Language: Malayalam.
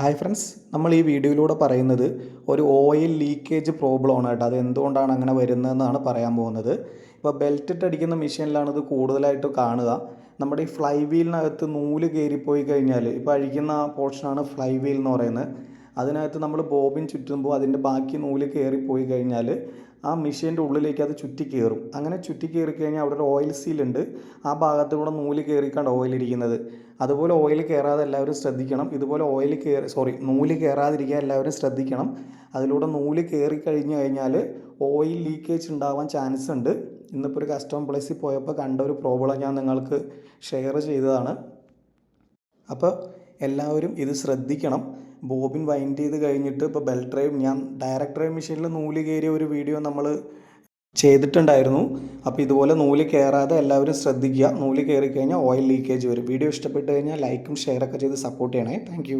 ഹായ് ഫ്രണ്ട്സ്, നമ്മൾ ഈ വീഡിയോയിലൂടെ പറയുന്നത് ഒരു ഓയിൽ ലീക്കേജ് പ്രോബ്ലം ആണ് കേട്ടോ. അത് എന്തുകൊണ്ടാണ് അങ്ങനെ വരുന്നതെന്നാണ് പറയാൻ പോകുന്നത്. ഇപ്പോൾ ബെൽറ്റ് ഇട്ടടിക്കുന്ന മെഷീനിലാണ് ഇത് കൂടുതലായിട്ട് കാണുക. നമ്മുടെ ഈ ഫ്ലൈ വീലിനകത്ത് നൂല് കയറിപ്പോയി കഴിഞ്ഞാൽ, ഇപ്പോൾ അഴിക്കുന്ന പോർഷനാണ് ഫ്ലൈ വീൽ എന്ന് പറയുന്നത്. അതിനകത്ത് നമ്മൾ ബോബിൻ ചുറ്റുമ്പോൾ അതിൻ്റെ ബാക്കി നൂല് കയറിപ്പോയി കഴിഞ്ഞാൽ ആ മെഷീൻ്റെ ഉള്ളിലേക്ക് അത് ചുറ്റി കയറും. അങ്ങനെ ചുറ്റി കയറി കഴിഞ്ഞാൽ അവിടെ ഒരു ഓയിൽ സീലുണ്ട്. ആ ഭാഗത്ത് കൂടെ നൂല് കയറിക്കാണ്ട് ഓയിൽ ഇരിക്കുന്നത്. അതുപോലെ ഓയിൽ കയറാതെ എല്ലാവരും ശ്രദ്ധിക്കണം. ഇതുപോലെ നൂല് കയറാതിരിക്കാൻ എല്ലാവരും ശ്രദ്ധിക്കണം. അതിലൂടെ നൂല് കയറി കഴിഞ്ഞ് കഴിഞ്ഞാൽ ഓയിൽ ലീക്കേജ് ഉണ്ടാവാൻ ചാൻസ് ഉണ്ട്. ഇന്നിപ്പോൾ ഒരു കസ്റ്റമർ പ്ലേസിൽ പോയപ്പോൾ കണ്ട ഒരു പ്രോബ്ലം ഞാൻ നിങ്ങൾക്ക് ഷെയർ ചെയ്തതാണ്. അപ്പോൾ എല്ലാവരും ഇത് ശ്രദ്ധിക്കണം. ബോബിൻ വൈൻഡ് ചെയ്ത് കഴിഞ്ഞിട്ട് ഇപ്പോൾ ബെൽറ്റ് ഡ്രൈവ്, ഞാൻ ഡയറക്ട് ഡ്രൈവ് മെഷീനിൽ നൂല് കയറിയ ഒരു വീഡിയോ നമ്മൾ ചെയ്തിട്ടുണ്ടായിരുന്നു. അപ്പോൾ ഇതുപോലെ നൂല് കയറാതെ എല്ലാവരും ശ്രദ്ധിക്കുക. നൂല് കയറി കഴിഞ്ഞാൽ ഓയിൽ ലീക്കേജ് വരും. വീഡിയോ ഇഷ്ടപ്പെട്ട് കഴിഞ്ഞാൽ ലൈക്കും ഷെയറൊക്കെ ചെയ്ത് സപ്പോർട്ട് ചെയ്യണേ. താങ്ക്